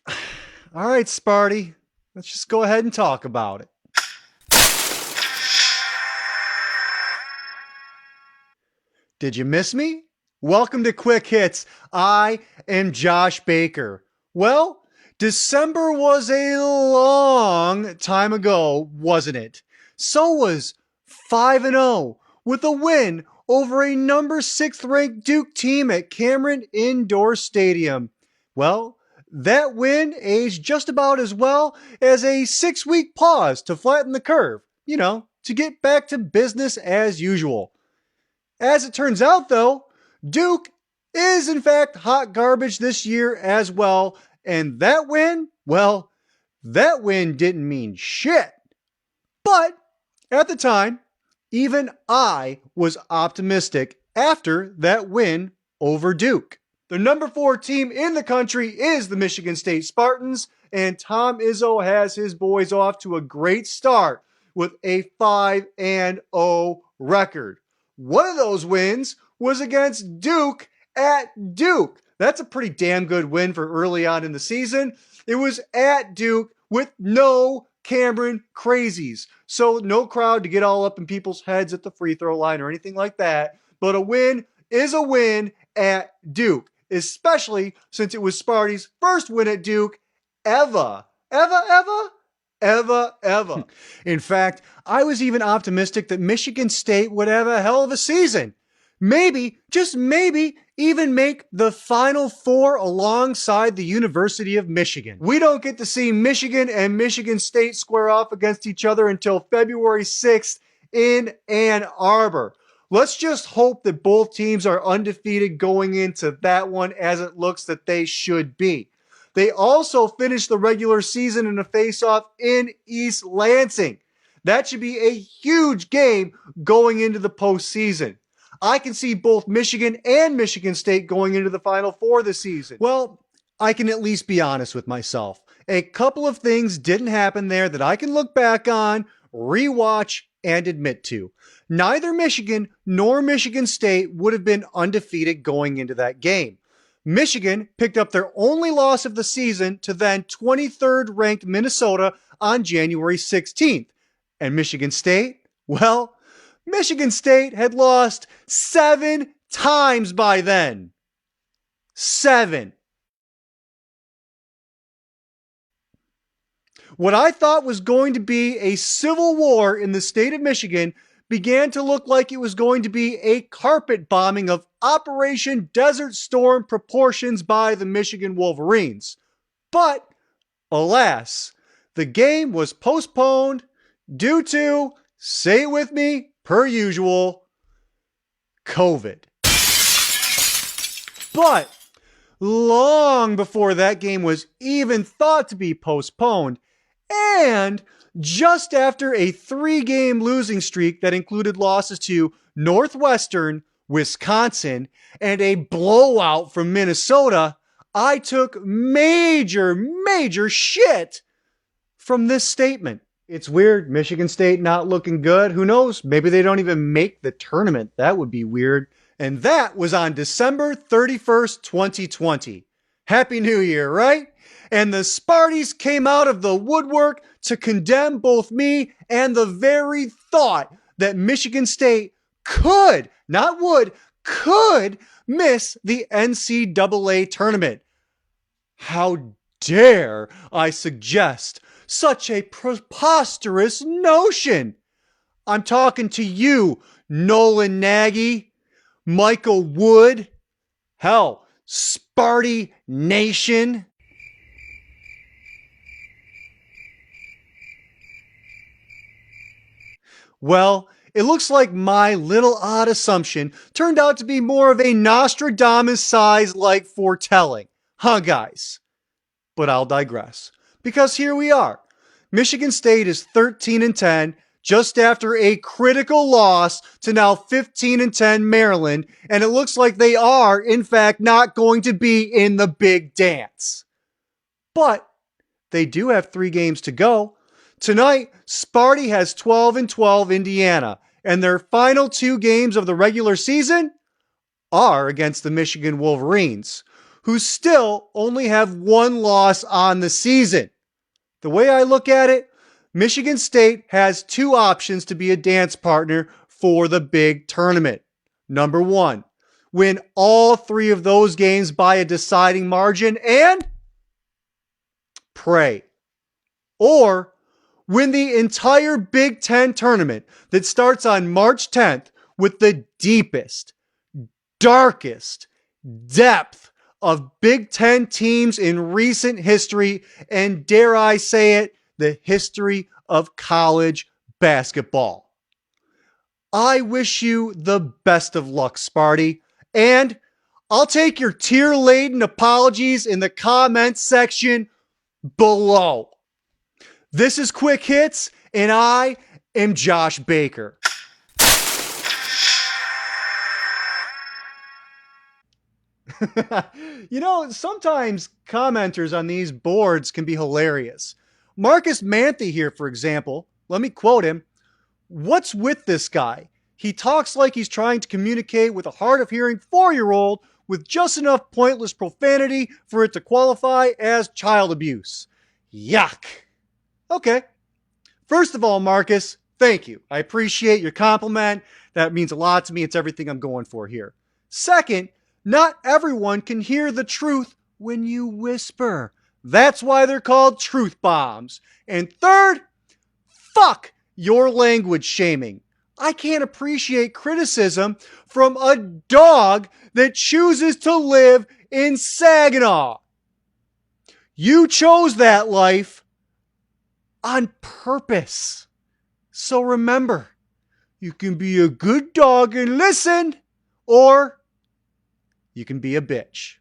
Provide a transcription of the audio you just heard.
All right, Sparty, let's just go ahead and talk about it. Did you miss me? Welcome to Quick Hits. I am Josh Baker. Well, December was a long time ago, wasn't it? So was 5-0 with a win over a number 6th ranked Duke team at Cameron Indoor Stadium. Well, that win aged just about as well as a 6-week pause to flatten the curve, to get back to business as usual. As it turns out, though, Duke is in fact hot garbage this year as well. And that win, well, that win didn't mean shit. But at the time, even I was optimistic after that win over Duke. The number 4 team in the country is the Michigan State Spartans, and Tom Izzo has his boys off to a great start with a 5-0 record. One of those wins was against Duke at Duke. That's a pretty damn good win for early on in the season. It was at Duke with no Cameron crazies. So no crowd to get all up in people's heads at the free throw line or anything like that. But a win is a win at Duke, especially since it was Sparty's first win at Duke ever. Ever. In fact, I was even optimistic that Michigan State would have a hell of a season. Maybe, just maybe, even make the Final Four alongside the University of Michigan. We don't get to see Michigan and Michigan State square off against each other until February 6th in Ann Arbor. Let's just hope that both teams are undefeated going into that one, as it looks that they should be. They also finished the regular season in a face-off in East Lansing. That should be a huge game going into the postseason. I can see both Michigan and Michigan State going into the Final Four this season. Well, I can at least be honest with myself. A couple of things didn't happen there that I can look back on, rewatch, and admit to. Neither Michigan nor Michigan State would have been undefeated going into that game. Michigan picked up their only loss of the season to then 23rd ranked Minnesota on January 16th. And Michigan State? Well, Michigan State had lost 7 times by then. 7. What I thought was going to be a civil war in the state of Michigan began to look like it was going to be a carpet bombing of Operation Desert Storm proportions by the Michigan Wolverines. But, alas, the game was postponed due to, say it with me, per usual, COVID. But, long before that game was even thought to be postponed, and just after a 3-game losing streak that included losses to Northwestern, Wisconsin, and a blowout from Minnesota, I took major shit from this statement. It's weird, Michigan State not looking good. Who knows? Maybe they don't even make the tournament. That would be weird. And that was on December 31st, 2020. Happy New Year, right? And the Sparties came out of the woodwork to condemn both me and the very thought that Michigan State could, not would, could miss the NCAA tournament. How dare I suggest such a preposterous notion? I'm talking to you, Nolan Nagy, Michael Wood, hell, Sparty Nation. Well, it looks like my little odd assumption turned out to be more of a Nostradamus-size-like foretelling. Huh, guys? But I'll digress. Because here we are. Michigan State is 13-10, just after a critical loss to now 15-10 Maryland, and it looks like they are, in fact, not going to be in the big dance. But they do have 3 games to go. Tonight, Sparty has 12-12 Indiana, and their final 2 games of the regular season are against the Michigan Wolverines, who still only have one loss on the season. The way I look at it, Michigan State has two options to be a dance partner for the big tournament. Number one, win all three of those games by a deciding margin and pray. Or win the entire Big Ten tournament that starts on March 10th with the deepest, darkest depth of Big Ten teams in recent history, and dare I say it, the history of college basketball. I wish you the best of luck, Sparty, and I'll take your tear-laden apologies in the comments section below. This is Quick Hits, and I am Josh Baker. You know, sometimes commenters on these boards can be hilarious. Marcus Manthe here, for example, let me quote him. "What's with this guy? He talks like he's trying to communicate with a hard-of-hearing 4-year-old with just enough pointless profanity for it to qualify as child abuse. Yuck." Okay. First of all, Marcus, thank you. I appreciate your compliment. That means a lot to me. It's everything I'm going for here. Second, not everyone can hear the truth when you whisper. That's why they're called truth bombs. And third, fuck your language shaming. I can't appreciate criticism from a dog that chooses to live in Saginaw. You chose that life on purpose. So remember, you can be a good dog and listen, or you can be a bitch.